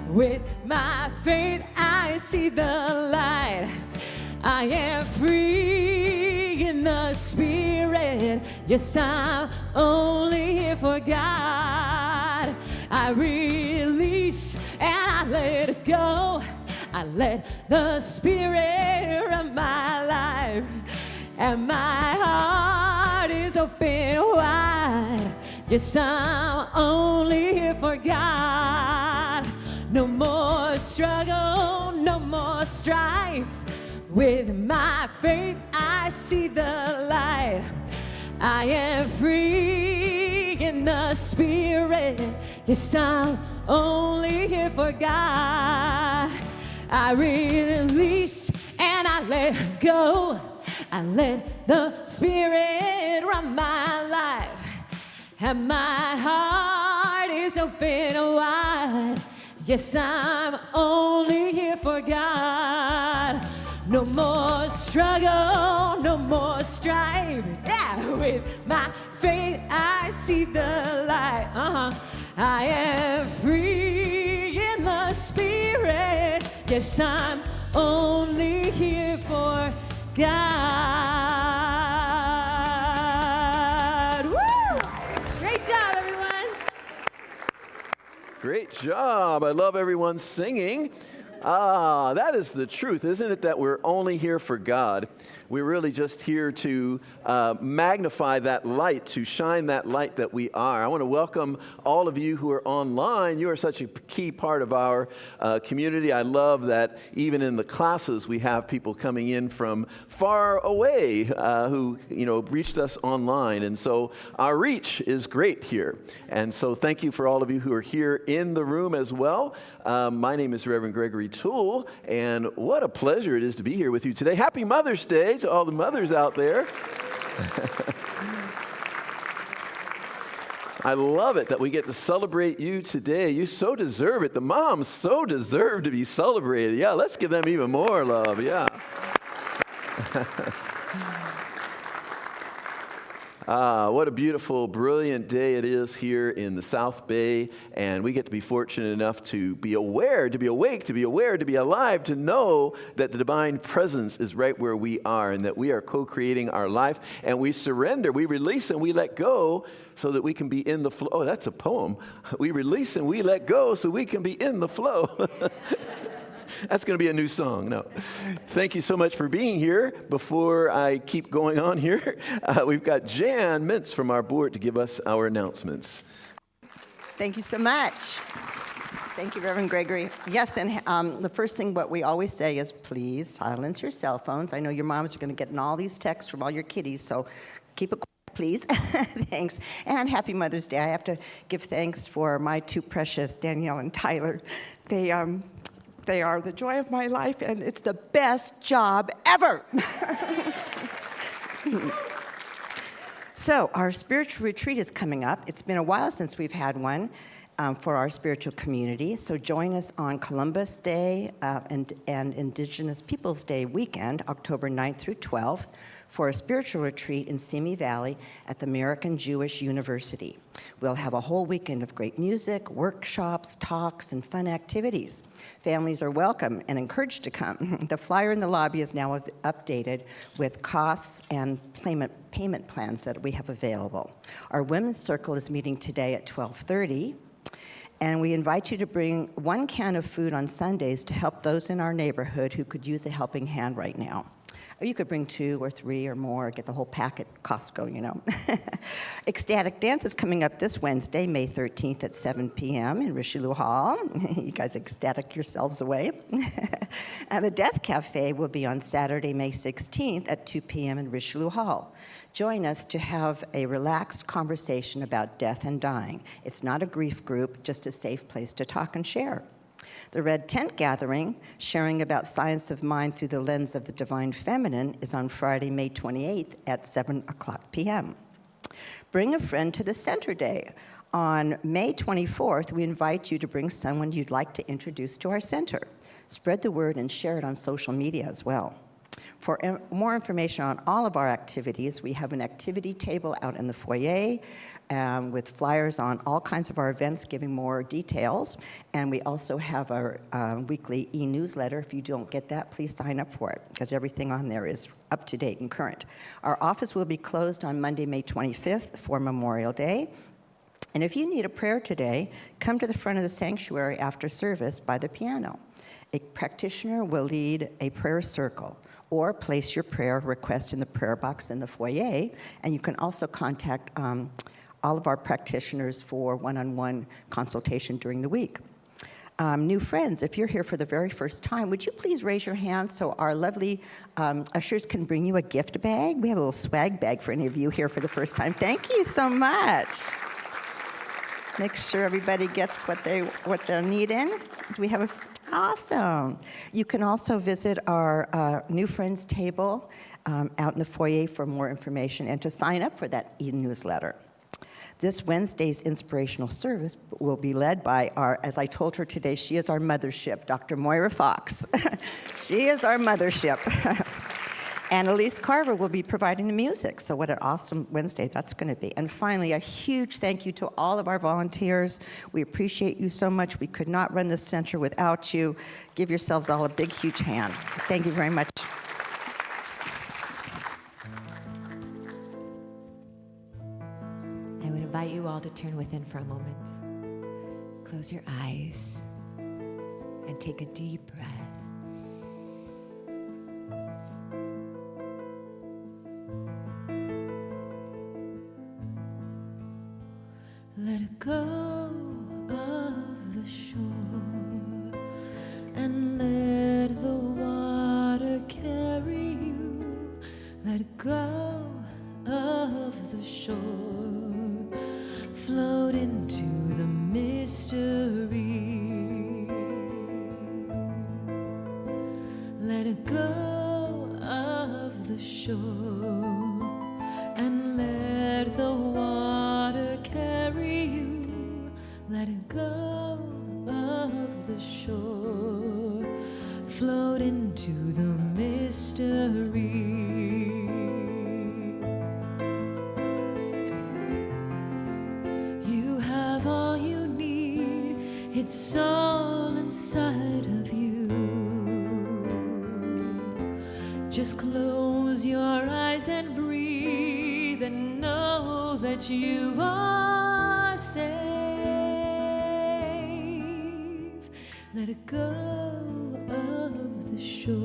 With my faith, I see the light. I am free in the spirit. Yes, I'm only here for God. I release and I let go. I let the spirit run my life. And my heart is open wide. Yes, I'm only here for God. No more struggle, no more strife. With my faith, I see the light. I am free in the spirit. Yes, I'm only here for God. I release and I let go. I let the spirit run my life. And my heart is open wide. Yes, I'm only here for God. No more struggle, no more strife. Yeah, with my faith, I see the light. I am free in the spirit. Yes, I'm only here for God. Woo! Great job, everyone. Great job. I love everyone singing. That is the truth, isn't it, that we're only here for God? We're really just here to magnify that light, to shine that light that we are. I want to welcome all of you who are online. You are such a key part of our community. I love that even in the classes we have people coming in from far away who reached us online. And so our reach is great here. And so thank you for all of you who are here in the room as well. My name is Reverend Gregory Toole, and what a pleasure it is to be here with you today. Happy Mother's Day to all the mothers out there. I love it that we get to celebrate you today. You so deserve it. The moms so deserve to be celebrated. Yeah, let's give them even more love. Yeah. What a beautiful, brilliant day it is here in the South Bay, and we get to be fortunate enough to be aware, to be awake, to be aware, to be alive, to know that the divine presence is right where we are and that we are co-creating our life, and we surrender, we release, and we let go so that we can be in the flow. Oh, that's a poem. We release and we let go so we can be in the flow. That's going to be a new song. No. Thank you so much for being here. Before I keep going on here, we've got Jan Mintz from our board to give us our announcements. Thank you so much. Thank you, Reverend Gregory. Yes, and the first thing what we always say is please silence your cell phones. I know your moms are going to get in all these texts from all your kiddies, so keep it quiet, please. Thanks. And happy Mother's Day. I have to give thanks for my two precious, Danielle and Tyler. They are the joy of my life, and it's the best job ever. So our spiritual retreat is coming up. It's been a while since we've had one for our spiritual community. So join us on Columbus Day and Indigenous Peoples Day weekend, October 9th through 12th, for a spiritual retreat in Simi Valley at the American Jewish University. We'll have a whole weekend of great music, workshops, talks, and fun activities. Families are welcome and encouraged to come. The flyer in the lobby is now updated with costs and payment plans that we have available. Our women's circle is meeting today at 12:30. And we invite you to bring 1 can of food on Sundays to help those in our neighborhood who could use a helping hand right now. Or you could bring 2 or 3 or more, get the whole pack at Costco, Ecstatic Dance is coming up this Wednesday, May 13th at 7 p.m. in Richelieu Hall. You guys ecstatic yourselves away. And the Death Cafe will be on Saturday, May 16th at 2 p.m. in Richelieu Hall. Join us to have a relaxed conversation about death and dying. It's not a grief group, just a safe place to talk and share. The Red Tent Gathering, sharing about science of mind through the lens of the divine feminine, is on Friday, May 28th at 7 o'clock p.m. Bring a friend to the Center Day. On May 24th, we invite you to bring someone you'd like to introduce to our center. Spread the word and share it on social media as well. For more information on all of our activities, we have an activity table out in the foyer with flyers on all kinds of our events giving more details. And we also have our weekly e-newsletter. If you don't get that, please sign up for it, because everything on there is up to date and current. Our office will be closed on Monday, May 25th for Memorial Day. And if you need a prayer today, come to the front of the sanctuary after service by the piano. A practitioner will lead a prayer circle, or place your prayer request in the prayer box in the foyer. And you can also contact all of our practitioners for one-on-one consultation during the week. New friends, if you're here for the very first time, would you please raise your hand so our lovely ushers can bring you a gift bag? We have a little swag bag for any of you here for the first time. Thank you so much. Make sure everybody gets what they're needing. Do we have a... Awesome. You can also visit our New Friends table out in the foyer for more information and to sign up for that e-newsletter. This Wednesday's inspirational service will be led by our, as I told her today, she is our mothership, Dr. Moira Fox. She is our mothership. And Elise Carver will be providing the music. So what an awesome Wednesday that's going to be. And finally, a huge thank you to all of our volunteers. We appreciate you so much. We could not run this center without you. Give yourselves all a big, huge hand. Thank you very much. I would invite you all to turn within for a moment. Close your eyes and take a deep breath. Let go of the shore and let the water carry you. Let go of the shore, float into the mystery. Let go of the shore and let the water carry you. Let go of the shore, float into the mystery. You have all you need, it's all inside of you. Just close your eyes and breathe and know that you are safe. Let go of the shore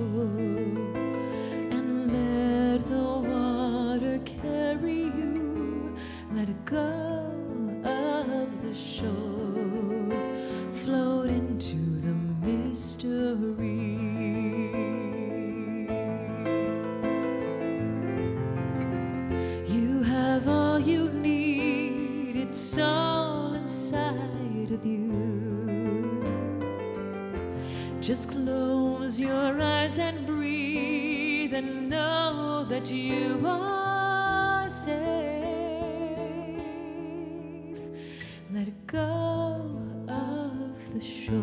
and let the water carry you. Let go of the shore, float into the mystery. You have all you need, it's all inside of you. Just close your eyes and breathe and know that you are safe. Let go of the shore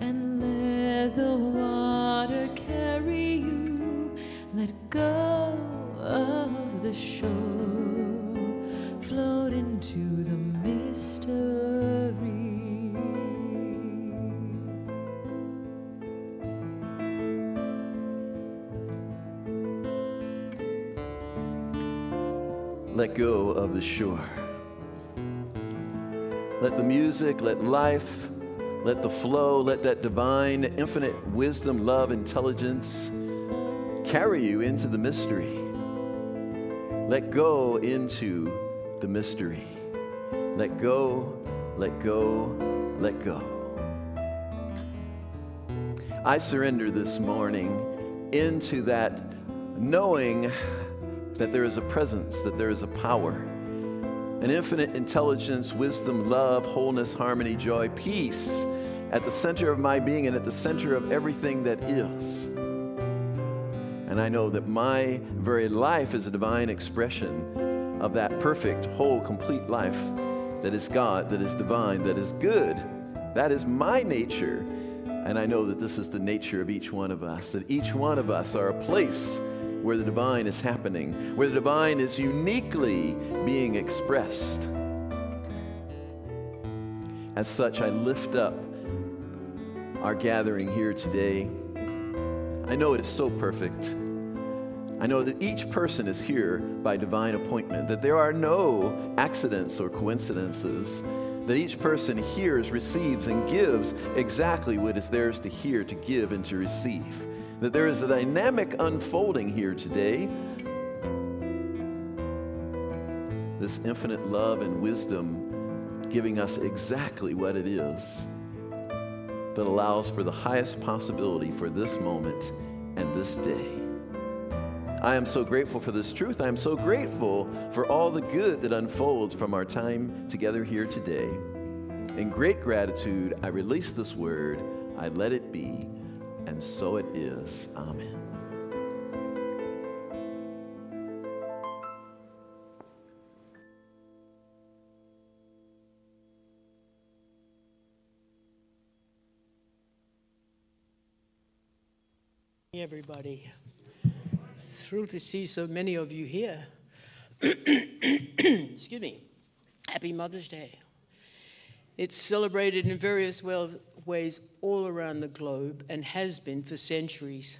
and let the water carry you. Let go of the shore, float into the mystery. Let go of the shore. Let the music, let life, let the flow, let that divine, infinite wisdom, love, intelligence carry you into the mystery. Let go into the mystery. Let go, let go, let go. I surrender this morning into that knowing that there is a presence, that there is a power, an infinite intelligence, wisdom, love, wholeness, harmony, joy, peace at the center of my being and at the center of everything that is. And I know that my very life is a divine expression of that perfect, whole, complete life that is God, that is divine, that is good. That is my nature. And I know that this is the nature of each one of us, that each one of us are a place where the divine is happening, where the divine is uniquely being expressed. As such, I lift up our gathering here today. I know it is so perfect. I know that each person is here by divine appointment, that there are no accidents or coincidences, that each person hears, receives, and gives exactly what is theirs to hear, to give, and to receive. That there is a dynamic unfolding here today. This infinite love and wisdom giving us exactly what it is that allows for the highest possibility for this moment and this day. I am so grateful for this truth. I am so grateful for all the good that unfolds from our time together here today. In great gratitude, I release this word. I let it be, and so it is. Amen. Everybody, thrilled to see so many of you here. Excuse me. Happy Mother's Day. It's celebrated in various ways all around the globe and has been for centuries.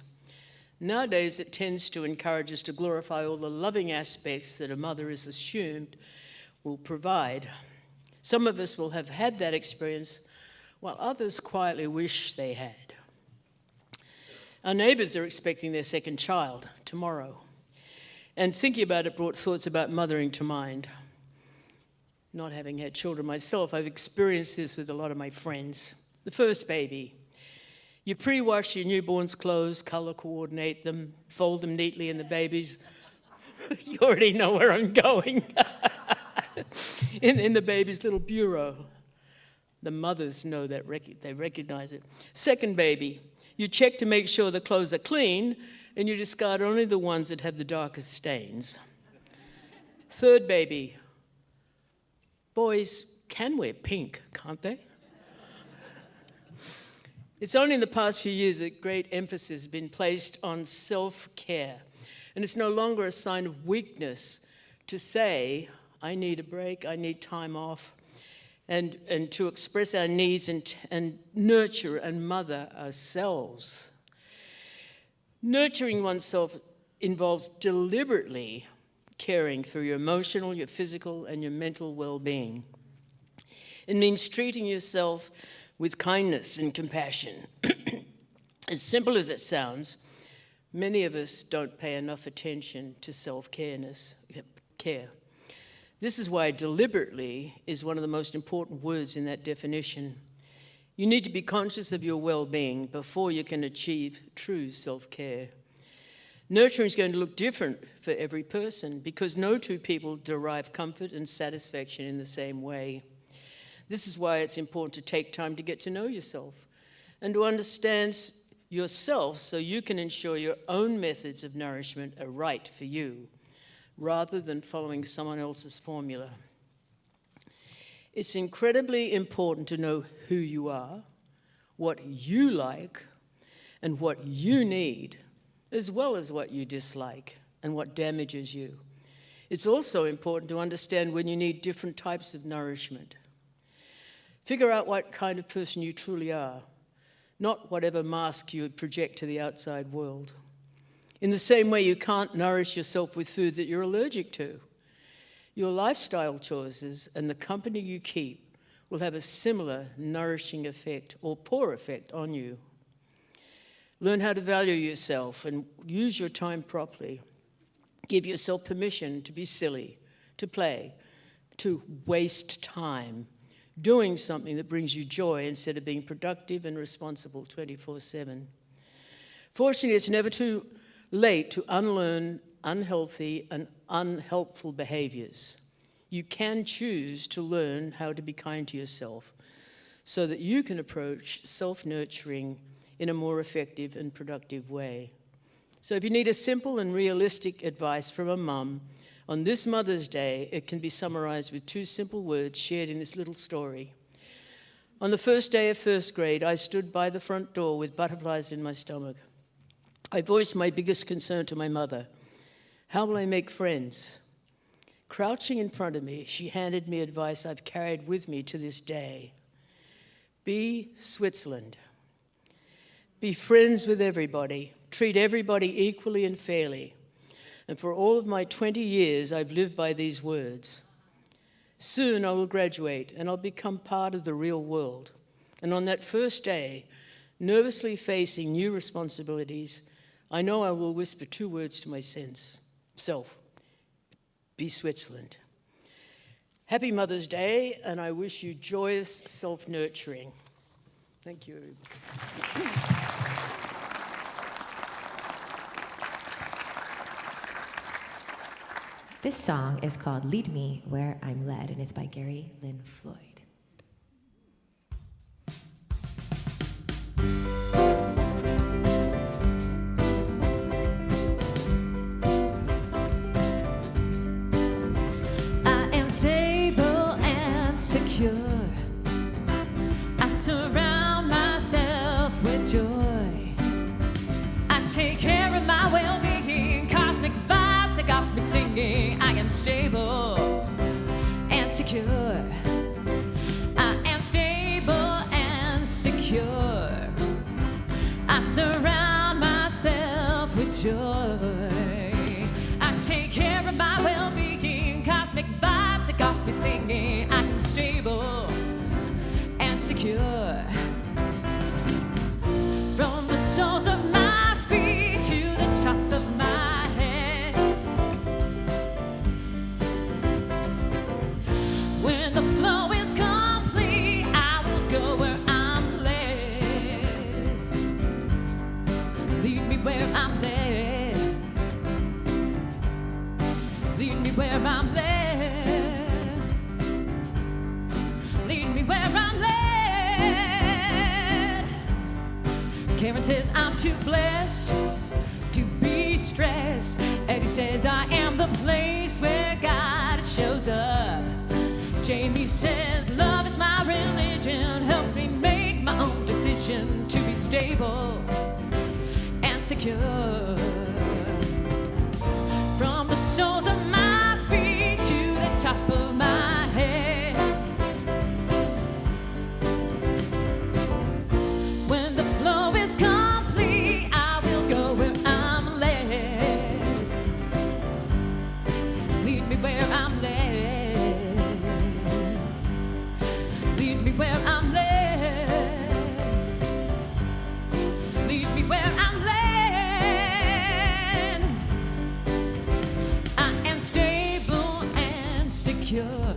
Nowadays, it tends to encourage us to glorify all the loving aspects that a mother is assumed will provide. Some of us will have had that experience, while others quietly wish they had. Our neighbours are expecting their second child tomorrow. And thinking about it brought thoughts about mothering to mind. Not having had children myself, I've experienced this with a lot of my friends. The first baby. You pre-wash your newborn's clothes, colour coordinate them, fold them neatly in the baby's. You already know where I'm going. in the baby's little bureau. The mothers know that, they recognize it. Second baby. You check to make sure the clothes are clean, and you discard only the ones that have the darkest stains. Third baby. Boys can wear pink, can't they? It's only in the past few years that great emphasis has been placed on self-care. And it's no longer a sign of weakness to say, I need a break, I need time off, and to express our needs and nurture and mother ourselves. Nurturing oneself involves deliberately caring for your emotional, your physical, and your mental well-being. It means treating yourself with kindness and compassion. As simple as it sounds, many of us don't pay enough attention to self-care. This is why deliberately is one of the most important words in that definition. You need to be conscious of your well-being before you can achieve true self-care. Nurturing is going to look different for every person because no two people derive comfort and satisfaction in the same way. This is why it's important to take time to get to know yourself and to understand yourself so you can ensure your own methods of nourishment are right for you, rather than following someone else's formula. It's incredibly important to know who you are, what you like, and what you need, as well as what you dislike and what damages you. It's also important to understand when you need different types of nourishment. Figure out what kind of person you truly are, not whatever mask you project to the outside world. In the same way, you can't nourish yourself with food that you're allergic to. Your lifestyle choices and the company you keep will have a similar nourishing effect or poor effect on you. Learn how to value yourself and use your time properly. Give yourself permission to be silly, to play, to waste time, doing something that brings you joy instead of being productive and responsible 24/7. Fortunately, it's never too late to unlearn unhealthy and unhelpful behaviors. You can choose to learn how to be kind to yourself so that you can approach self-nurturing in a more effective and productive way. So if you need a simple and realistic advice from a mum on this Mother's Day, it can be summarized with two simple words shared in this little story. On the first day of first grade, I stood by the front door with butterflies in my stomach. I voiced my biggest concern to my mother. How will I make friends? Crouching in front of me, she handed me advice I've carried with me to this day. Be Switzerland. Be friends with everybody. Treat everybody equally and fairly. And for all of my 20 years, I've lived by these words. Soon I will graduate and I'll become part of the real world. And on that first day, nervously facing new responsibilities, I know I will whisper 2 words to myself. Be Switzerland. Happy Mother's Day, and I wish you joyous self-nurturing. Thank you, everybody. This song is called Lead Me Where I'm Led, and it's by Gary Lynn Floyd. I am stable and secure. I surround myself with joy. I take care of my well-being. Cosmic vibes that got me singing. I am stable and secure. I am stable and secure. I surround myself with joy. I take care of my well-being. Cosmic vibes that got me singing. I am stable and secure. From the soles of my feet to the top of my head. When the flow is complete, I will go where I'm led. Lead me where I'm led. Lead me where I'm led. Lead me where I'm led. Karen says I'm too blessed to be stressed. Eddie says I am the place where God shows up. Jamie says love is my religion, helps me make my own decision to be stable and secure. From the soles of my feet to the top of my head. When the flow is complete, I will go where I'm led. Lead me where I'm led. Lead me where I'm led. Lead me where I'm led. I am stable and secure.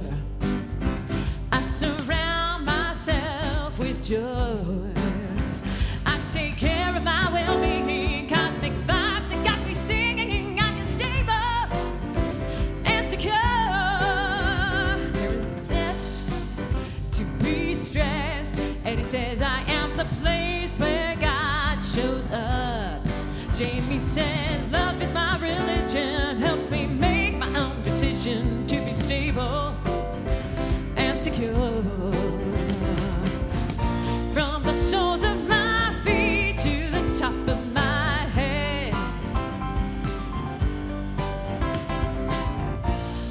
I surround myself with joy. I take care of my well-being. Cosmic vibes that got me singing. I am stable and secure. Blessed to be stressed. Eddie says I am the place where God shows up. Jamie says love is my religion, helps me make my own decision to be stable and secure. From the soles of my feet to the top of my head.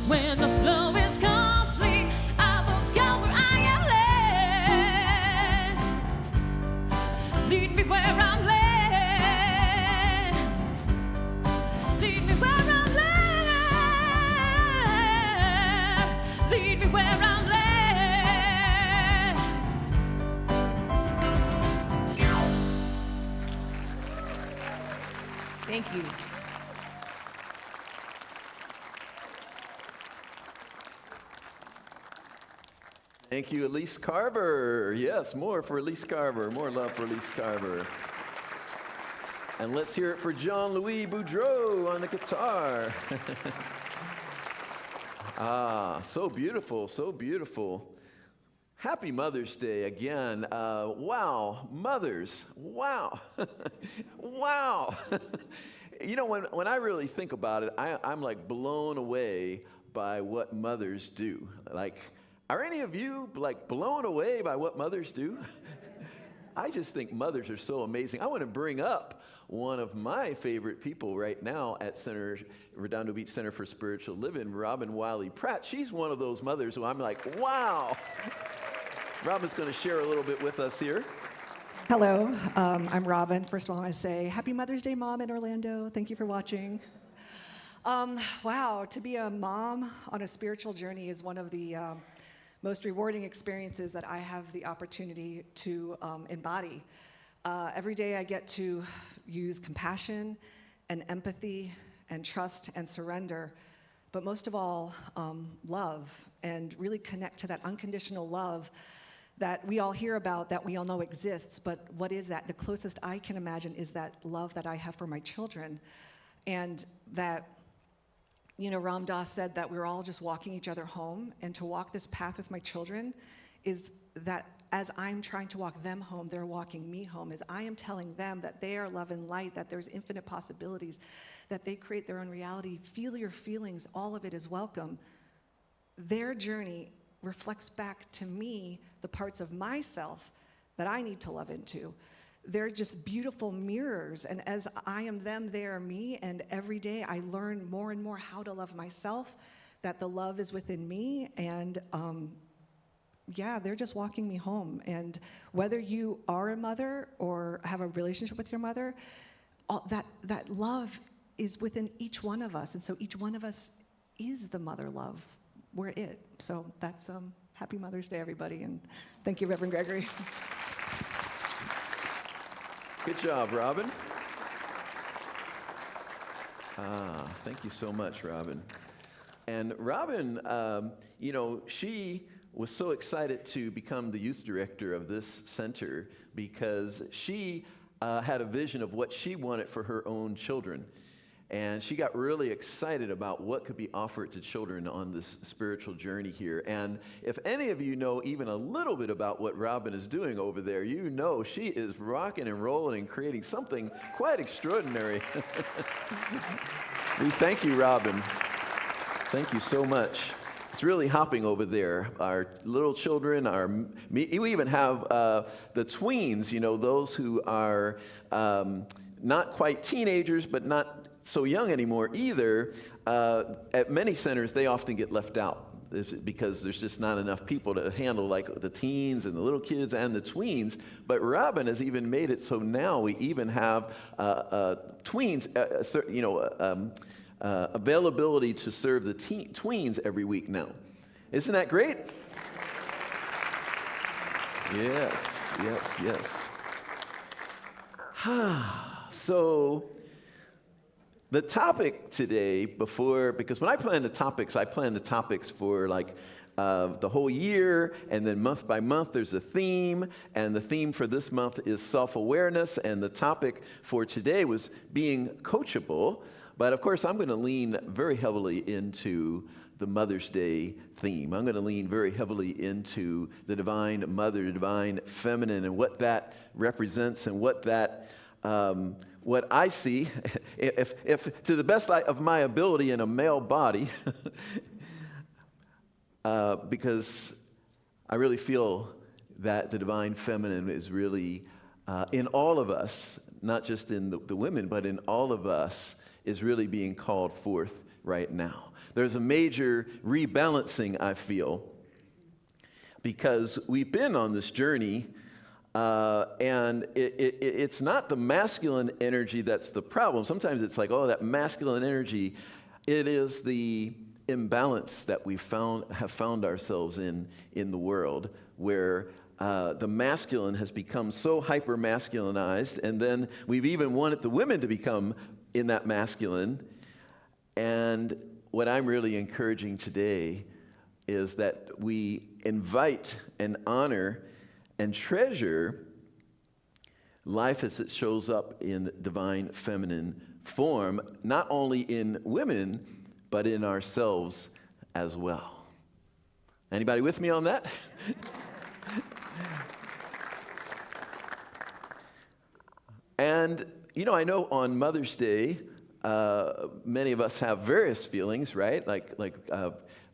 When the flow is complete, I will go where I am led. Lead me where I'm led. Lead me where I'm led. Lead me where I'm led. Thank you. Thank you, Elise Carver. Yes, more for Elise Carver. More love for Elise Carver. And let's hear it for Jean-Louis Boudreau on the guitar. So beautiful, so beautiful. Happy Mother's Day again. Wow, mothers, wow. Wow. You know, when I really think about it, I'm like blown away by what mothers do. Like, Are any of you like blown away by what mothers do? I just think mothers are so amazing. I want to bring up one of my favorite people right now at Redondo Beach Center for Spiritual Living, Robin Wiley Pratt. She's one of those mothers who I'm like, wow. Robin's going to share a little bit with us here. Hello, I'm Robin. First of all, I want to say Happy Mother's Day, Mom, in Orlando. Thank you for watching. Wow, to be a mom on a spiritual journey is one of the most rewarding experiences that I have the opportunity to embody. Every day I get to use compassion and empathy and trust and surrender, but most of all, love, and really connect to that unconditional love that we all hear about, that we all know exists, but what is that? The closest I can imagine is that love that I have for my children. And that, you know, Ram Dass said that we're all just walking each other home, and to walk this path with my children is that as I'm trying to walk them home, they're walking me home, as I am telling them that they are love and light, that there's infinite possibilities, that they create their own reality, feel your feelings, all of it is welcome. Their journey reflects back to me the parts of myself that I need to love into. They're just beautiful mirrors, and as I am them, they are me, and every day I learn more and more how to love myself, that the love is within me, and yeah, they're just walking me home. And whether you are a mother or have a relationship with your mother, that love is within each one of us, and so each one of us is the mother love. We're it. So that's Happy Mother's Day, everybody, and thank you, Reverend Gregory. Good job, Robin. Thank you so much, Robin. And Robin, you know, she was so excited to become the youth director of this center because she had a vision of what she wanted for her own children. And she got really excited about what could be offered to children on this spiritual journey here. And if any of you know even a little bit about what Robin is doing over there, you know she is rocking and rolling and creating something quite extraordinary. We thank you, Robin. Thank you so much. It's really hopping over there. Our little children, we even have the tweens, you know, those who are not quite teenagers, but not so young anymore either. At many centers, they often get left out because there's just not enough people to handle like the teens and the little kids and the tweens. But Robin has even made it so now we even have tweens, availability to serve the tweens every week now. Isn't that great? Yes, yes, yes. So the topic today, because when I plan the topics for like the whole year, and then month by month there's a theme, and the theme for this month is self-awareness, and the topic for today was being coachable. But of course, I'm going to lean very heavily into the Mother's Day theme. I'm going to lean very heavily into the divine mother, the divine feminine, and what that represents, and what that what I see, if to the best of my ability in a male body, because I really feel that the divine feminine is really in all of us, not just in the women, but in all of us, is really being called forth right now. There's a major rebalancing, I feel, because we've been on this journey. And it's not the masculine energy that's the problem. Sometimes it's like, oh, that masculine energy. It is the imbalance that we have found ourselves in the world, where the masculine has become so hyper-masculinized, and then we've even wanted the women to become in that masculine. And what I'm really encouraging today is that we invite and honor and treasure life as it shows up in divine feminine form, not only in women, but in ourselves as well. Anybody with me on that? And, you know, I know on Mother's Day, many of us have various feelings, right? Like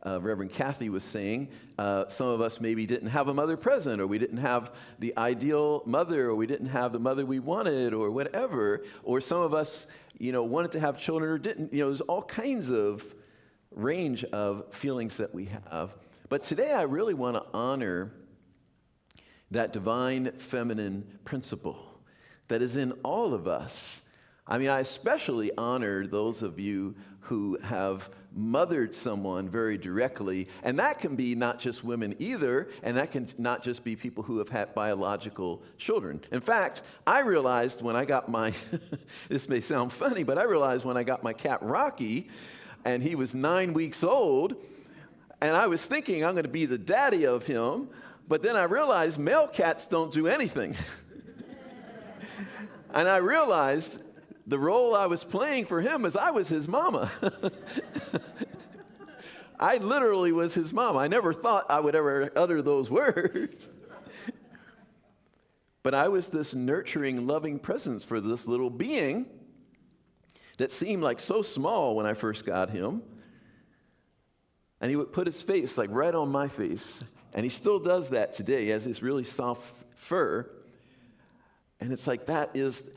Reverend Kathy was saying, some of us maybe didn't have a mother present, or we didn't have the ideal mother, or we didn't have the mother we wanted, or whatever. Or some of us, wanted to have children or didn't. There's all kinds of range of feelings that we have. But today I really want to honor that divine feminine principle that is in all of us. I mean, I especially honor those of you who have mothered someone very directly, and that can be not just women either, and that can not just be people who have had biological children. In fact, I realized when I got my, this may sound funny, but I realized when I got my cat Rocky, and he was 9 weeks old, and I was thinking I'm going to be the daddy of him, but then I realized male cats don't do anything. And I realized the role I was playing for him is I was his mama. I literally was his mama. I never thought I would ever utter those words. But I was this nurturing, loving presence for this little being that seemed like so small when I first got him. And he would put his face like right on my face. And he still does that today. He has this really soft fur. And it's like that is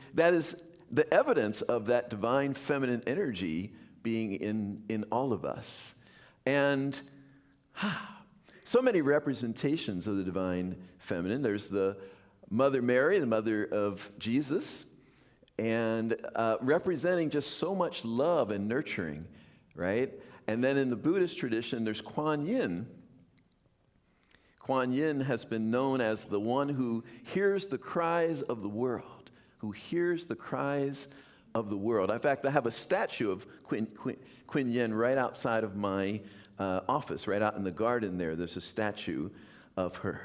the evidence of that divine feminine energy being in all of us. And so many representations of the divine feminine. There's the Mother Mary, the mother of Jesus, and representing just so much love and nurturing, right? And then in the Buddhist tradition, there's Kuan Yin. Kuan Yin has been known as the one who hears the cries of the world, who hears the cries of the world. In fact, I have a statue of Kuan Yin right outside of my office, right out in the garden there. There's a statue of her.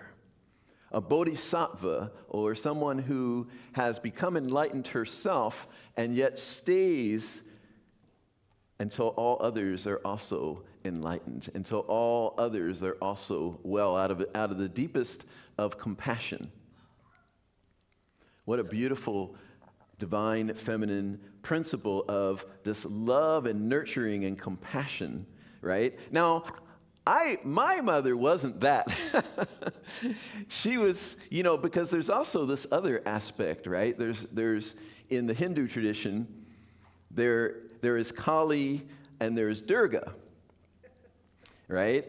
A bodhisattva, or someone who has become enlightened herself and yet stays until all others are also enlightened, until all others are also well, out of the deepest of compassion. What a beautiful divine feminine principle of this love and nurturing and compassion, right? Now, my mother wasn't that. She was, because there's also this other aspect, right? There's in the Hindu tradition, there is Kali and there's Durga, right?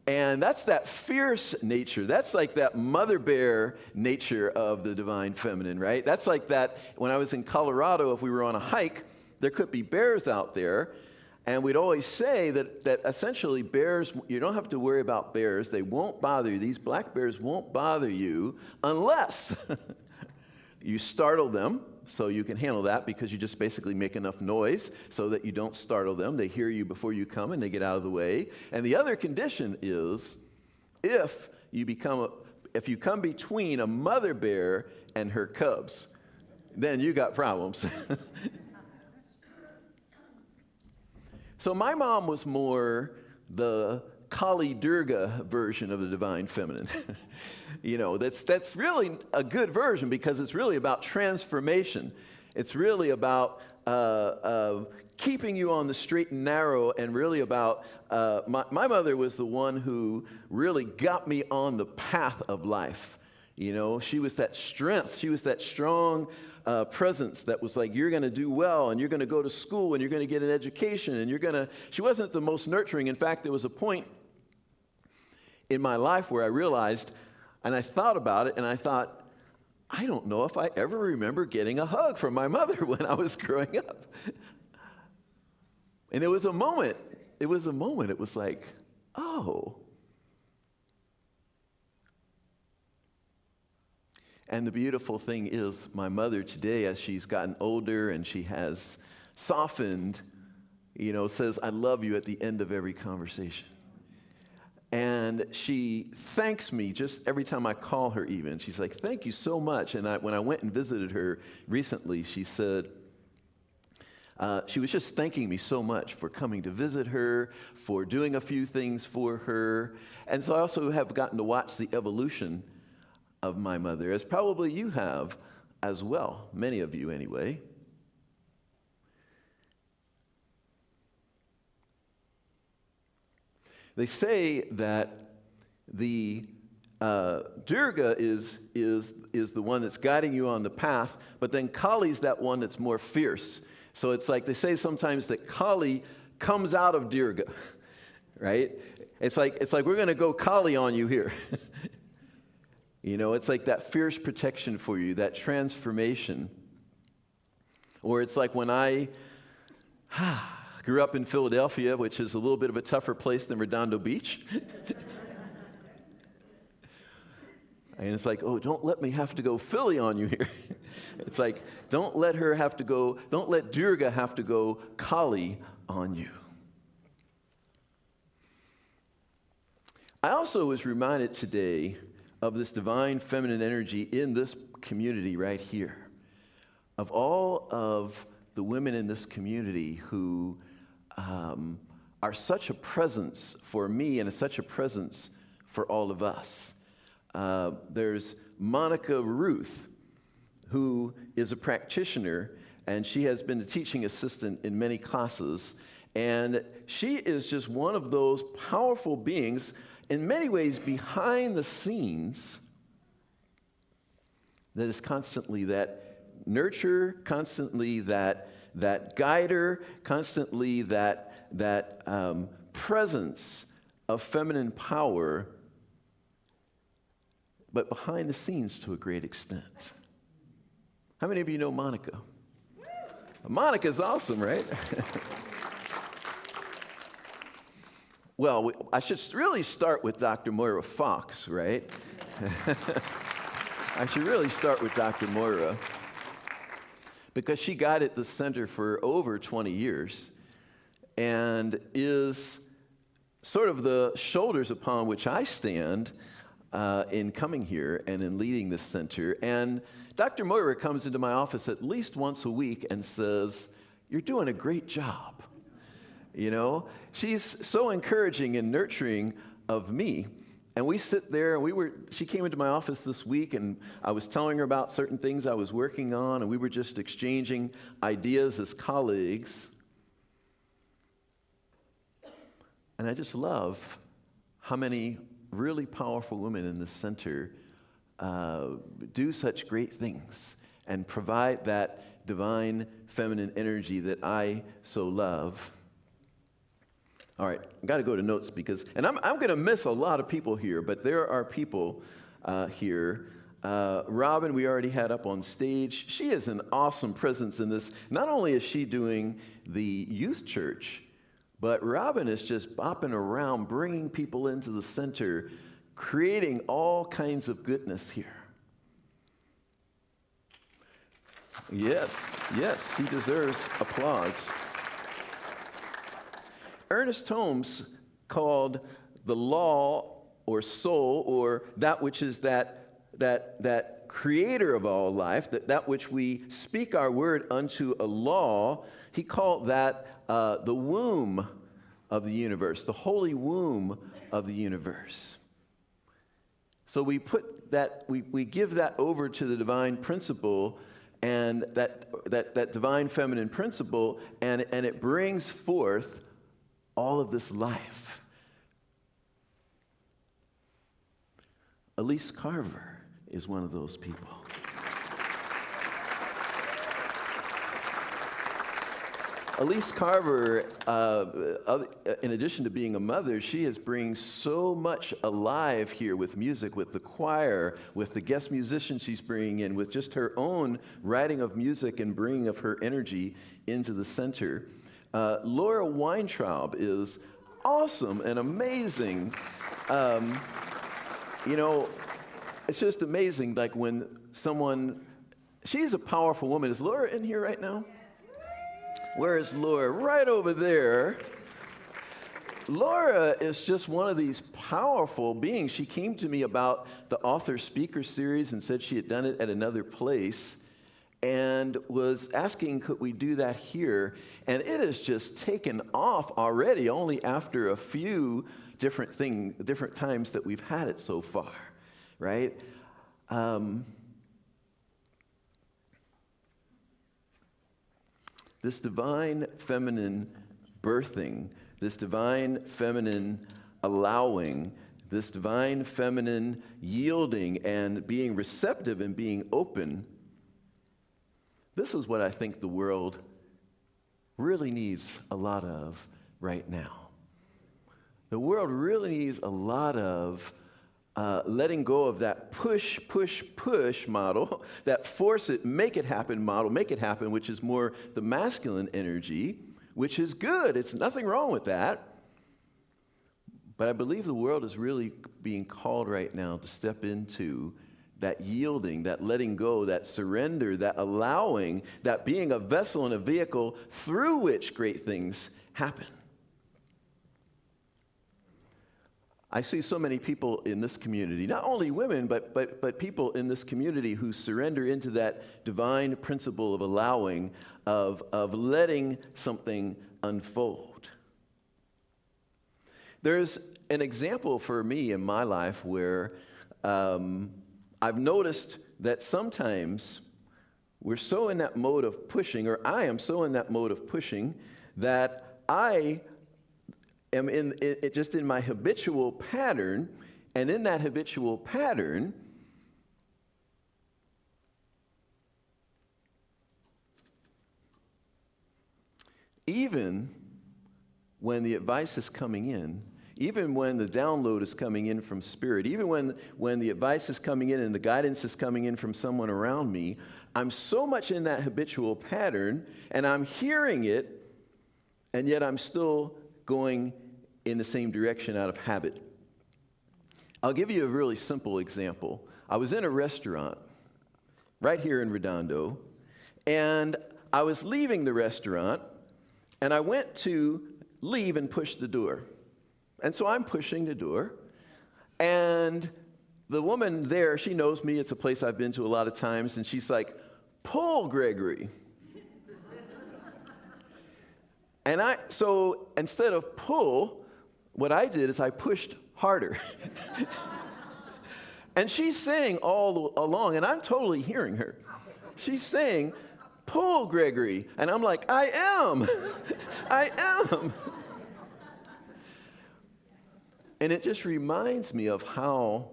And that's that fierce nature. That's like that mother bear nature of the divine feminine, right? That's like that when I was in Colorado, if we were on a hike, there could be bears out there. And we'd always say that essentially bears, you don't have to worry about bears. They won't bother you. These black bears won't bother you unless you startle them. So you can handle that because you just basically make enough noise so that you don't startle them. They hear you before you come and they get out of the way. And the other condition is if you come between a mother bear and her cubs, then you got problems. So my mom was more the Kali Durga version of the divine feminine. That's really a good version because it's really about transformation. It's really about keeping you on the straight and narrow, and really about, my mother was the one who really got me on the path of life. She was that strength. She was that strong presence that was like, you're going to do well, and you're going to go to school, and you're going to get an education, and she wasn't the most nurturing. In fact, there was a point in my life where I realized, and I thought about it, and I thought, I don't know if I ever remember getting a hug from my mother when I was growing up. And it was a moment. It was like, oh. And the beautiful thing is, my mother today, as she's gotten older and she has softened, says, I love you at the end of every conversation. And she thanks me just every time I call her even. She's like, thank you so much. And when I went and visited her recently, she said, she was just thanking me so much for coming to visit her, for doing a few things for her. And so I also have gotten to watch the evolution of my mother, as probably you have as well, many of you anyway. They say that the Durga is the one that's guiding you on the path, but then Kali's that one that's more fierce. So it's like they say sometimes that Kali comes out of Durga, right? It's like we're going to go Kali on you here. You know, it's like that fierce protection for you, that transformation. Or it's like when I grew up in Philadelphia, which is a little bit of a tougher place than Redondo Beach. And it's like, oh, don't let me have to go Philly on you here. It's like, don't let Durga have to go Kali on you. I also was reminded today of this divine feminine energy in this community right here. Of all of the women in this community who are such a presence for me and such a presence for all of us. There's Monica Ruth, who is a practitioner, and she has been a teaching assistant in many classes. And she is just one of those powerful beings, in many ways behind the scenes, that is constantly that nurture, constantly that guider, constantly that presence of feminine power, but behind the scenes to a great extent. How many of you know Monica? Monica's awesome, right? Well, I should really start with Dr. Moira Fox, right? I should really start with Dr. Moira, because she guided the center for over 20 years and is sort of the shoulders upon which I stand in coming here and in leading this center. And Dr. Moira comes into my office at least once a week and says, "You're doing a great job." You know, she's so encouraging and nurturing of me. And we sit there, and she came into my office this week, and I was telling her about certain things I was working on, and we were just exchanging ideas as colleagues. And I just love how many really powerful women in this center do such great things and provide that divine feminine energy that I so love. All right, I've got to go to notes and I'm going to miss a lot of people here, but there are people here. Robin, we already had up on stage. She is an awesome presence in this. Not only is she doing the youth church, but Robin is just bopping around, bringing people into the center, creating all kinds of goodness here. Yes, he deserves applause. Ernest Holmes called the law or soul, or that which is that creator of all life, that which we speak our word unto a law, he called that the womb of the universe, the holy womb of the universe. So we put that, we give that over to the divine principle, and that divine feminine principle, and it brings forth all of this life. Elise Carver is one of those people. Elise Carver, in addition to being a mother, she is bringing so much alive here with music, with the choir, with the guest musicians she's bringing in, with just her own writing of music and bringing of her energy into the center. Laura Weintraub is awesome and amazing. You know, it's just amazing, like when she's a powerful woman. Is Laura in here right now? Where is Laura? Right over there. Laura is just one of these powerful beings. She came to me about the author speaker series and said she had done it at another place, and was asking, could we do that here? And it has just taken off already, only after a few different times that we've had it so far, right? This divine feminine birthing, this divine feminine allowing, this divine feminine yielding and being receptive and being open, this is what I think the world really needs a lot of right now. The world really needs a lot of letting go of that push, push, push model, that force it, make it happen model, make it happen, which is more the masculine energy, which is good. It's nothing wrong with that. But I believe the world is really being called right now to step into that yielding, that letting go, that surrender, that allowing, that being a vessel and a vehicle through which great things happen. I see so many people in this community, not only women, but people in this community who surrender into that divine principle of allowing, of letting something unfold. There's an example for me in my life where I've noticed that sometimes we're so in that mode of pushing, or I am so in that mode of pushing, that I am just in my habitual pattern, and in that habitual pattern, even when the advice is coming in, even when the download is coming in from Spirit, even when the advice is coming in and the guidance is coming in from someone around me, I'm so much in that habitual pattern, and I'm hearing it, and yet I'm still going in the same direction out of habit. I'll give you a really simple example. I was in a restaurant right here in Redondo, and I was leaving the restaurant, and I went to leave and push the door. And so I'm pushing the door, and the woman there, she knows me. It's a place I've been to a lot of times, and she's like, "Pull, Gregory." And so instead of pull, what I did is I pushed harder. And she's saying all along, and I'm totally hearing her. She's saying, "Pull, Gregory." And I'm like, I am. I am. And it just reminds me of how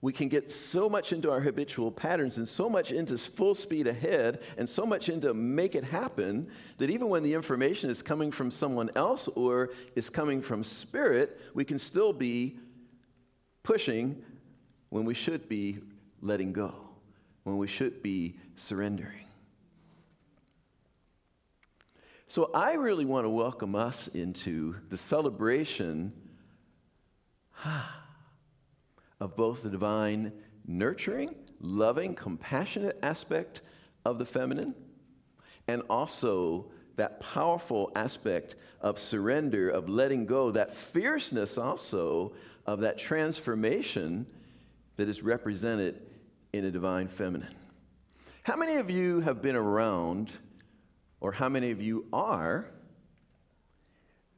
we can get so much into our habitual patterns and so much into full speed ahead and so much into make it happen that even when the information is coming from someone else or is coming from Spirit, we can still be pushing when we should be letting go, when we should be surrendering. So I really want to welcome us into the celebration of both the divine nurturing, loving, compassionate aspect of the feminine, and also that powerful aspect of surrender, of letting go, that fierceness also of that transformation that is represented in a divine feminine. How many of you have been around, or how many of you are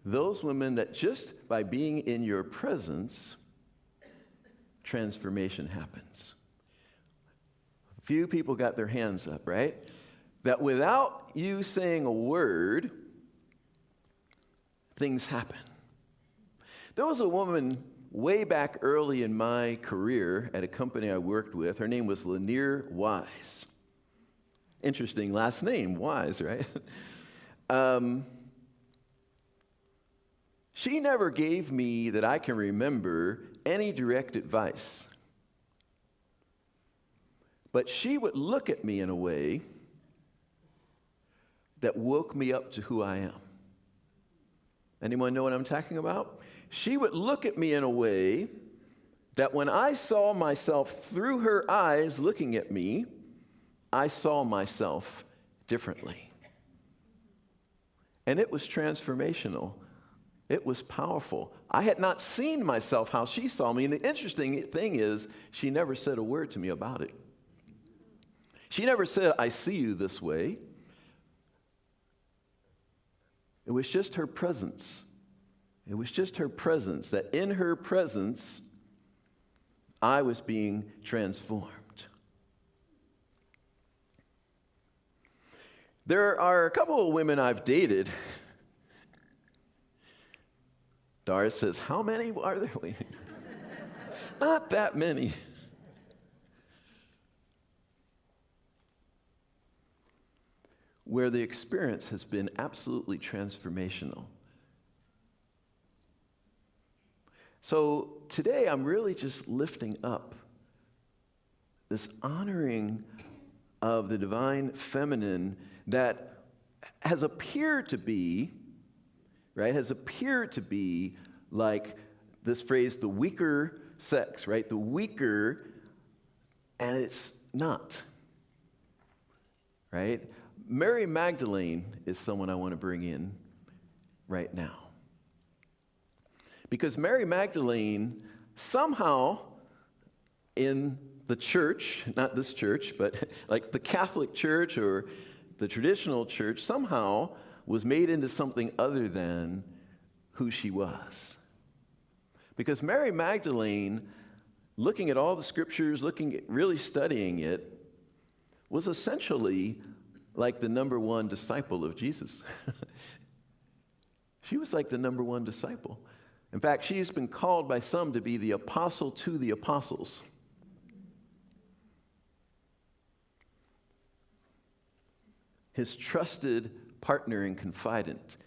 those women that just by being in your presence, transformation happens? A few people got their hands up, right? That without you saying a word, things happen. There was a woman way back early in my career at a company I worked with. Her name was Lanier Wise. Interesting last name, Wise, right? She never gave me, that I can remember, any direct advice. But she would look at me in a way that woke me up to who I am. Anyone know what I'm talking about? She would look at me in a way that when I saw myself through her eyes looking at me, I saw myself differently. And it was transformational. It was powerful. I had not seen myself how she saw me. And the interesting thing is, she never said a word to me about it. She never said, "I see you this way." It was just her presence. It was just her presence, that in her presence, I was being transformed. There are a couple of women I've dated Doris says, how many are there? Not that many. Where the experience has been absolutely transformational. So today I'm really just lifting up this honoring of the divine feminine that has appeared to be, right, has appeared to be like this phrase, the weaker sex, right? The weaker, and it's not, right? Mary Magdalene is someone I want to bring in right now. Because Mary Magdalene somehow in the church, not this church, but like the Catholic Church or the traditional church, somehow was made into something other than who she was. Because Mary Magdalene, looking at all the scriptures, really studying it, was essentially like the number one disciple of Jesus. She was like the number one disciple. In fact, she has been called by some to be the apostle to the apostles. His trusted partner and confidant.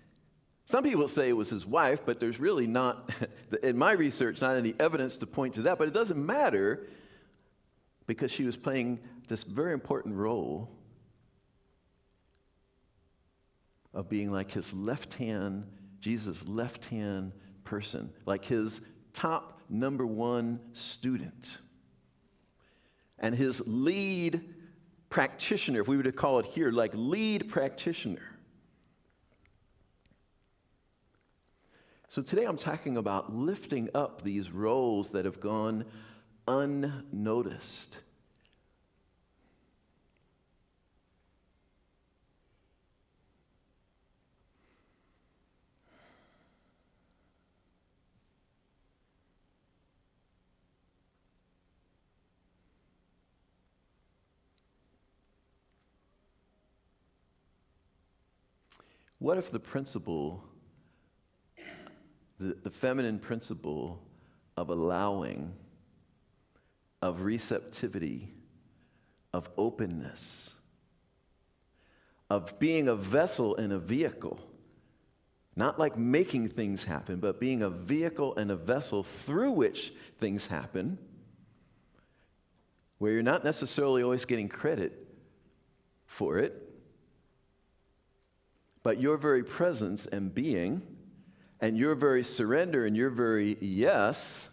Some people say it was his wife, but there's really not, in my research, not any evidence to point to that. But it doesn't matter because she was playing this very important role of being like his left hand, Jesus' left hand person, like his top number one student. And his lead practitioner, if we were to call it here, like lead practitioner. So today I'm talking about lifting up these roles that have gone unnoticed. What if the principle, the feminine principle of allowing, of receptivity, of openness, of being a vessel and a vehicle, not like making things happen, but being a vehicle and a vessel through which things happen, where you're not necessarily always getting credit for it, but your very presence and being, and your very surrender and your very yes,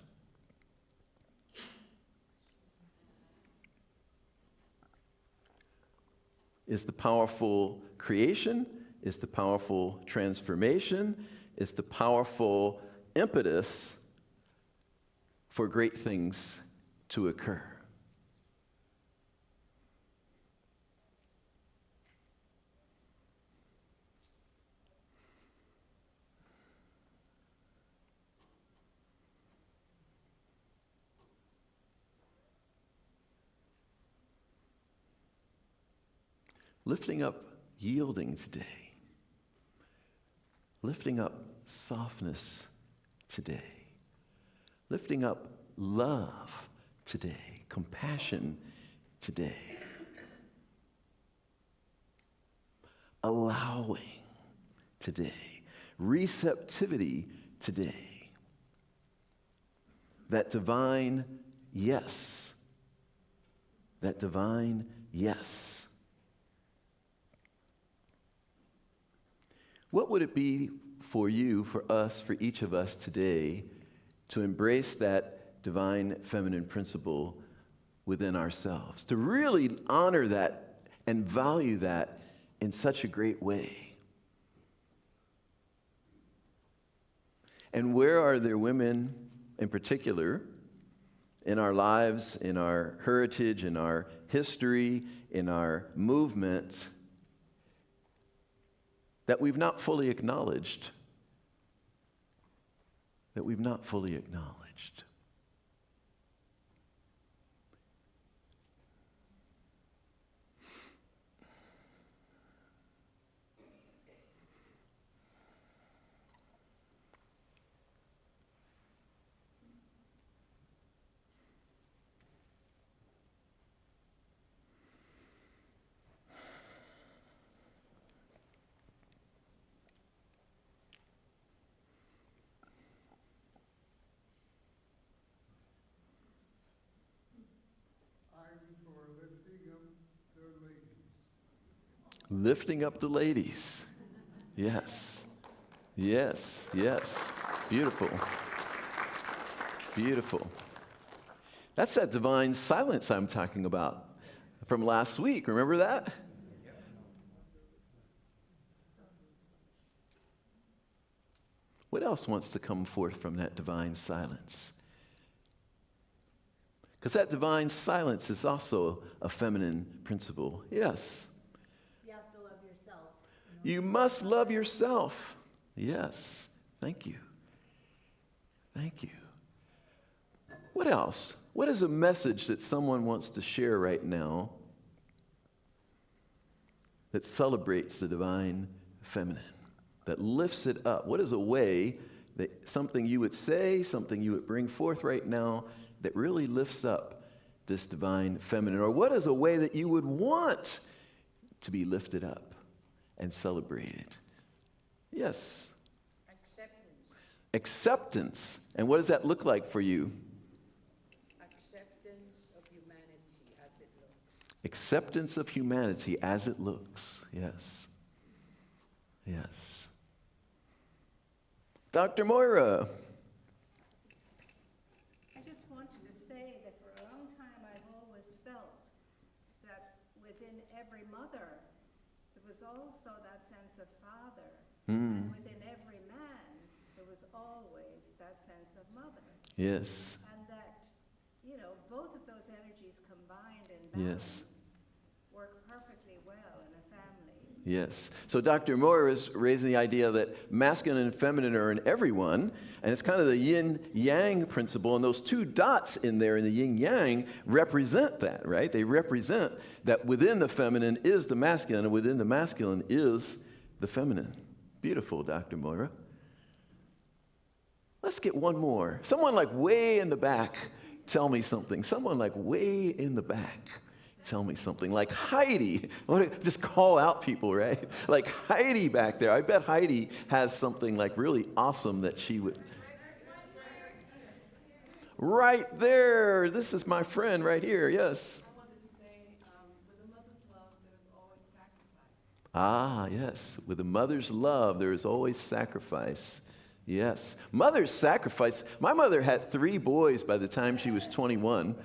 is the powerful creation, is the powerful transformation, is the powerful impetus for great things to occur. Lifting up yielding today. Lifting up softness today. Lifting up love today. Compassion today. Allowing today. Receptivity today. That divine yes. That divine yes. What would it be for you, for us, for each of us today to embrace that divine feminine principle within ourselves, to really honor that and value that in such a great way? And where are there women in particular in our lives, in our heritage, in our history, in our movement, that we've not fully acknowledged, that we've not fully acknowledged? Lifting up the ladies. Yes. Yes. Yes. Beautiful. Beautiful. That's that divine silence I'm talking about from last week. Remember that? What else wants to come forth from that divine silence? Because that divine silence is also a feminine principle. Yes. You have to love yourself. You must love yourself. Yes. Thank you. Thank you. What else? What is a message that someone wants to share right now that celebrates the divine feminine, that lifts it up? What is a way that something you would say, something you would bring forth right now that really lifts up this divine feminine? Or what is a way that you would want to be lifted up and celebrated? Yes. Acceptance. And what does that look like for you? Acceptance of humanity as it looks. Acceptance of humanity as it looks. Yes. Yes. Dr. Moira. I just wanted to say that for a long time I've always felt that within every mother there was also that sense of father. And within every man there was always that sense of mother. Yes. And that, both of those energies combined in balance work perfectly well in a family. Yes. So Dr. Moore is raising the idea that masculine and feminine are in everyone, and it's kind of the yin-yang principle, and those two dots in there in the yin-yang represent that, right? They represent that within the feminine is the masculine, and within the masculine is the feminine. Beautiful, Dr. Moira. Let's get one more. Someone like way in the back, tell me something. Someone like way in the back. Tell me something. Like Heidi. I want to just call out people, right? Like Heidi back there. I bet Heidi has something like really awesome that she would. Right there. This is my friend right here. Yes. I wanted to say, with a mother's love, there's always sacrifice. Ah, yes. With a mother's love, there is always sacrifice. Yes. Mother's sacrifice. My mother had 3 boys by the time she was 21.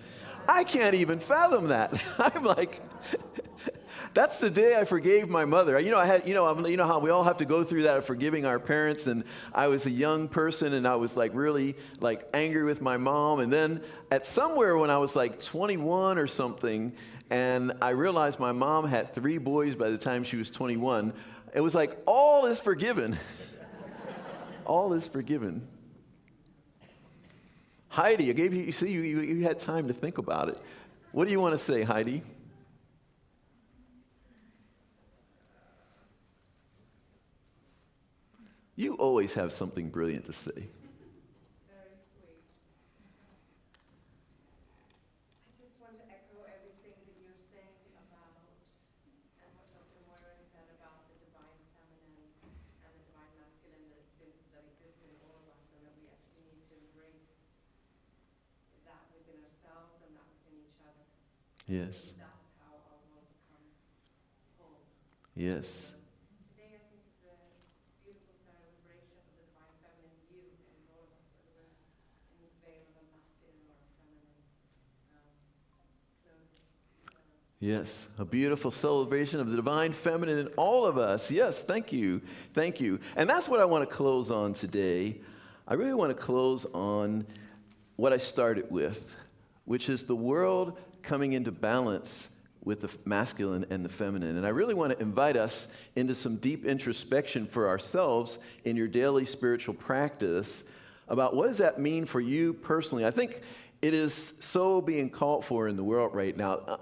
I can't even fathom that. I'm like, that's the day I forgave my mother. How we all have to go through that of forgiving our parents. And I was a young person, and I was like really like angry with my mom. And then at somewhere when I was like 21 or something, and I realized my mom had 3 boys by the time she was 21, it was like all is forgiven. All is forgiven. Heidi, I gave you, you had time to think about it. What do you want to say, Heidi? You always have something brilliant to say. Very sweet. I just want to echo everything that you're saying about, and what Dr. Moira said about the divine feminine and the divine masculine that exists in all of us, and that we actually need to embrace that within ourselves and that within each other. Yes. That's how our world becomes whole. Yes. Today I think is a beautiful celebration of the divine feminine you and all of us, whether we're in this veil of a masculine or a feminine clothing. Yes, a beautiful celebration of the divine feminine in all of us. Yes, thank you. Thank you. And that's what I want to close on today. I really want to close on what I started with, which is the world coming into balance with the masculine and the feminine. And I really want to invite us into some deep introspection for ourselves in your daily spiritual practice about what does that mean for you personally. I think it is so being called for in the world right now.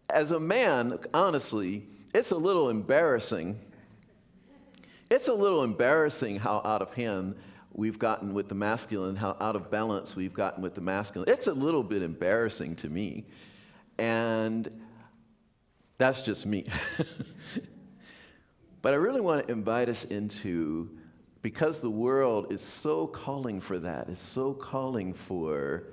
As a man, honestly, it's a little embarrassing. It's a little embarrassing how out of hand we've gotten with the masculine, how out of balance we've gotten with the masculine. It's a little bit embarrassing to me. And that's just me. But I really want to invite us into, because the world is so calling for that, is so calling for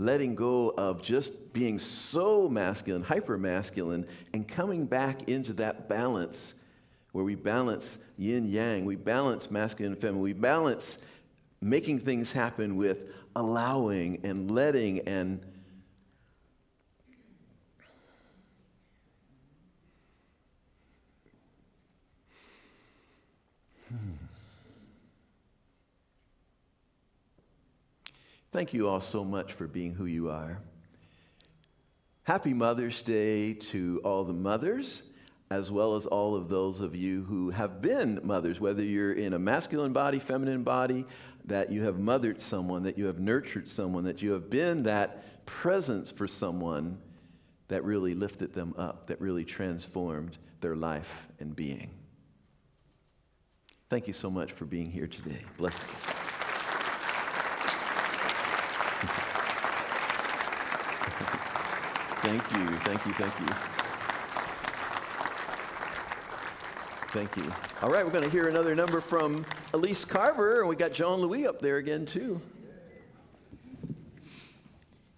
letting go of just being so masculine, hyper masculine, and coming back into that balance where we balance yin yang, we balance masculine and feminine, we balance making things happen with allowing and letting and Thank you all so much for being who you are. Happy Mother's Day to all the mothers, as well as all of those of you who have been mothers, whether you're in a masculine body, feminine body, that you have mothered someone, that you have nurtured someone, that you have been that presence for someone that really lifted them up, that really transformed their life and being. Thank you so much for being here today. Blessings. Thank you, thank you, thank you. Thank you. All right, we're going to hear another number from Elise Carver, and we got John Louis up there again, too.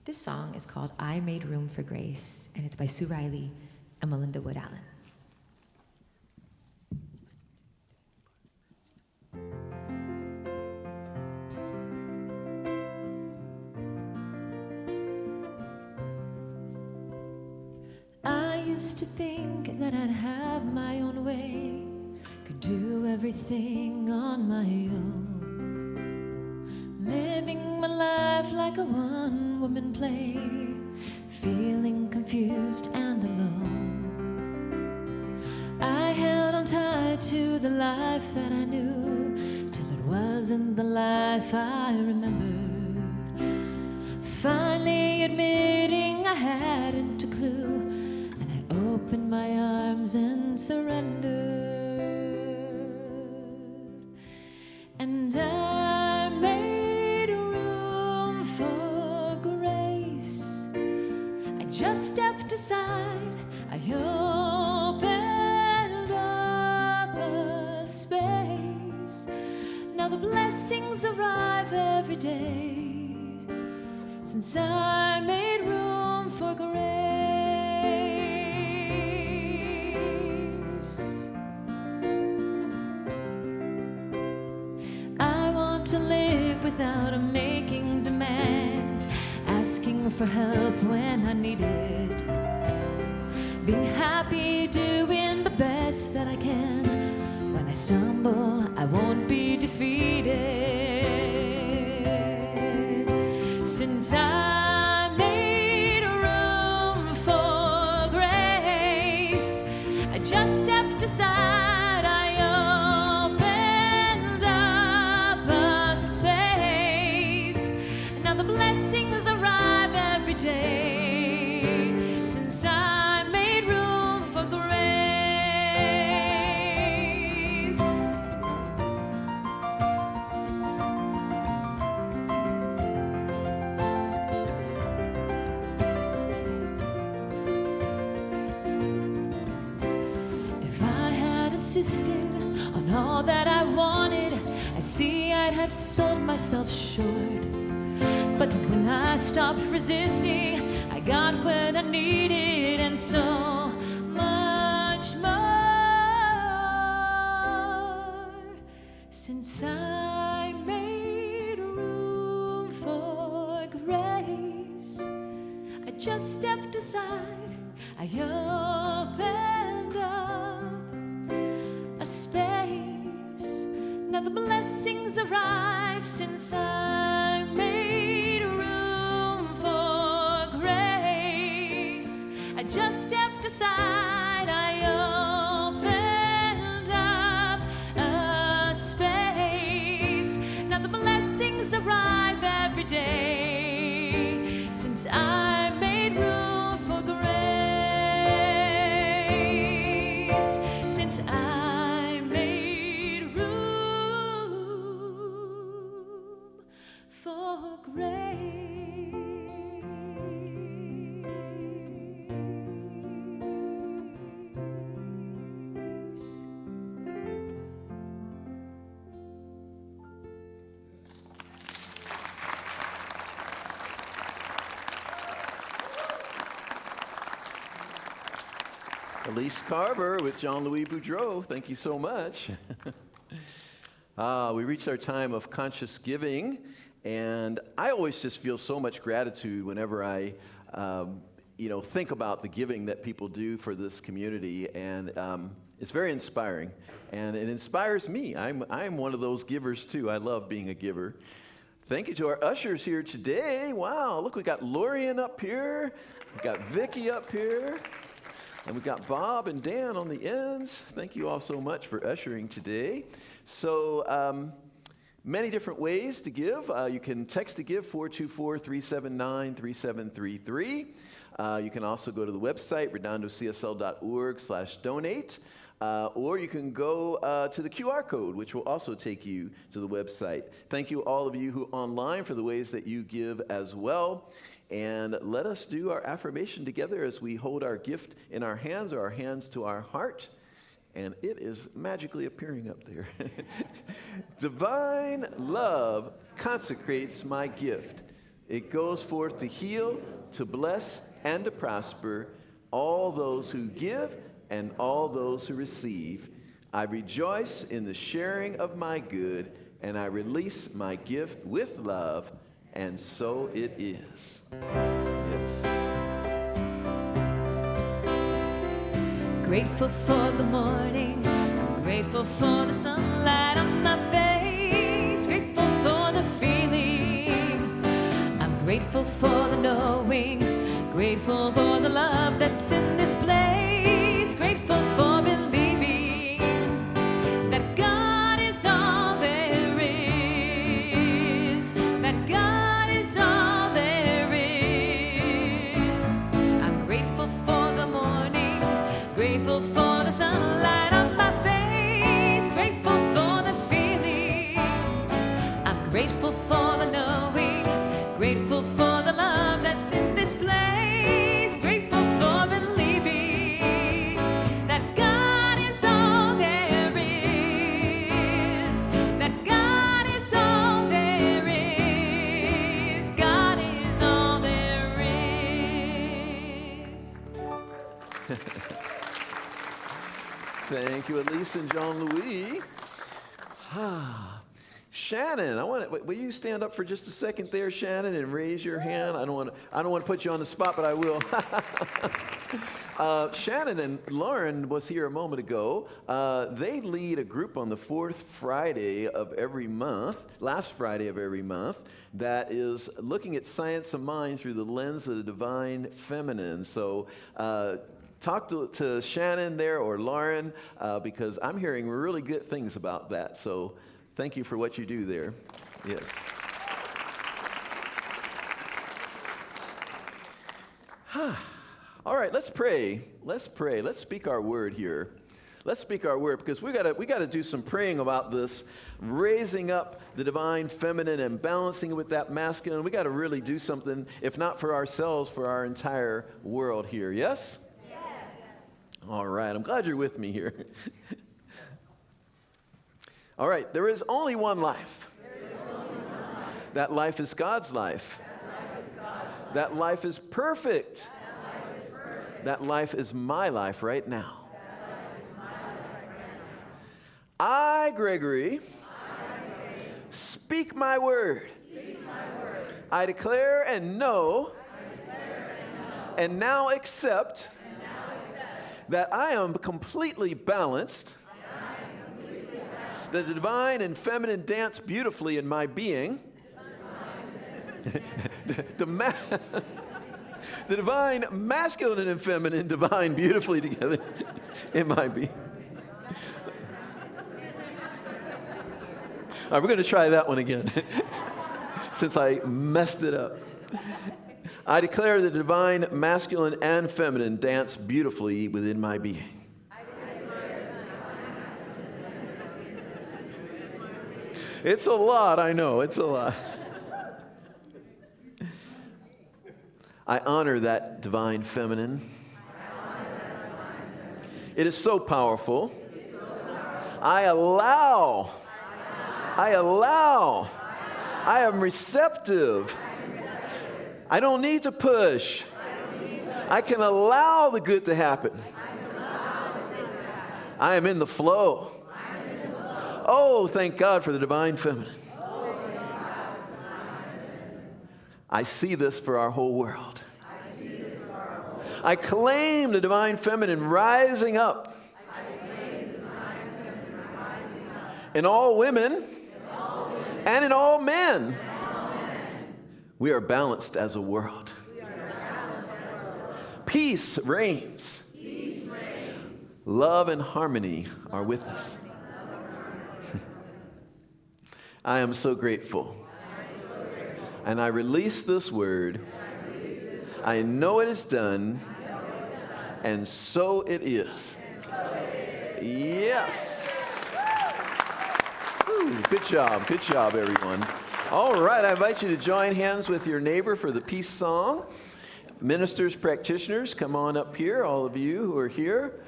This song is called I Made Room for Grace, and it's by Sue Riley and Melinda Wood Allen. I used to think that I'd have my own way, could do everything on my own, living my life like a one-woman play, feeling confused and alone. I held on tight to the life that I knew, till it wasn't the life I remembered, finally admitting I hadn't a clue. Opened my arms and surrendered, and I made room for grace. I just stepped aside, I opened up a space. Now the blessings arrive every day, since I made room for grace. To live without making demands, asking for help when I need it, being happy doing the best that I can. When I stumble, I won't be defeated, since I made room for grace. I just stepped aside, the blessings arrive every day, since I made room for grace. If I had insisted on all that I wanted, I see I'd have sold myself short. But when I stopped resisting, I got what I needed, and so much more. Since I made room for grace, I just stepped aside, I opened up a space. Now the blessings arrive, since I made room for grace. I just stepped aside, I opened up a space. Now the blessings arrive every day, since I made room for grace. Since I made room for grace. Elise Carver with John Louis Boudreau. Thank you so much. We reached our time of conscious giving, and I always just feel so much gratitude whenever I, think about the giving that people do for this community, and it's very inspiring, and it inspires me. I'm one of those givers too. I love being a giver. Thank you to our ushers here today. Wow, look, we got Lorian up here, we got Vicky up here. And we've got Bob and Dan on the ends. Thank you all so much for ushering today. So many different ways to give. You can text to give 424-379-3733. You can also go to the website, redondocsl.org/donate. Or you can go to the QR code, which will also take you to the website. Thank you all of you who are online for the ways that you give as well. And let us do our affirmation together as we hold our gift in our hands or our hands to our heart. And it is magically appearing up there. Divine love consecrates my gift. It goes forth to heal, to bless, and to prosper all those who give and all those who receive. I rejoice in the sharing of my good, and I release my gift with love. And so it is. Yes. Grateful for the morning, grateful for the sunlight on my face, grateful for the feeling. I'm grateful for the knowing, grateful for the love that's in this place, grateful for believing that God is all there is, that God is all there is. I'm grateful for the morning, grateful for the sunlight on my face, grateful for the feeling. I'm grateful for the knowing, grateful for the love that's in this place, grateful for believing that God is all there is, that God is all there is, God is all there is. Thank you, Elise and John Louis. Shannon, will you stand up for just a second there, Shannon, and raise your hand? I don't want to put you on the spot, but I will. Shannon and Lauren was here a moment ago. They lead a group on the fourth Friday of every month, last Friday of every month, that is looking at science of mind through the lens of the divine feminine. So talk to Shannon there or Lauren, because I'm hearing really good things about that. So thank you for what you do there. Yes. All right, let's pray. Let's pray. Let's speak our word here. Let's speak our word, because we got to do some praying about this, raising up the divine feminine and balancing it with that masculine. We got to really do something, if not for ourselves, for our entire world here. Yes? Yes. All right. I'm glad you're with me here. All right. There is only one life. That life is God's life. That life is perfect. That life is my life right now. I, Gregory, speak my word. I declare and know and now accept that I am completely balanced, that the divine and feminine dance beautifully in my being, the divine masculine and feminine divine beautifully together in my being. All right, we're going to try that one again since I messed it up. I declare the divine masculine and feminine dance beautifully within my being. It's a lot, I know, it's a lot. I honor that divine feminine. It is so powerful. I allow. I am receptive. I don't need to push. I can allow the good to happen. I am in the flow. Oh, thank God for the divine feminine. I see this for our whole world. I claim the divine feminine rising up in all women and in all men. We are balanced as a world. Peace reigns. Love and harmony are with us. I am so grateful. And I release this word. I know it is done. And so it is. Yes. Whew, good job, everyone. All right, I invite you to join hands with your neighbor for the peace song. Ministers, practitioners, come on up here, all of you who are here.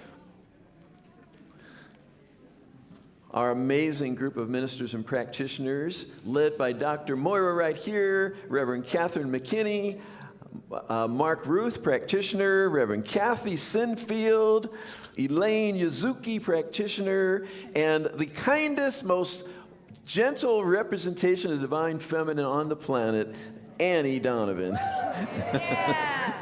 Our amazing group of ministers and practitioners, led by Dr. Moira right here, Reverend Catherine McKinney, Mark Ruth, practitioner, Reverend Kathy Sinfield, Elaine Yazuki, practitioner, and the kindest, most gentle representation of the divine feminine on the planet, Annie Donovan. Yeah.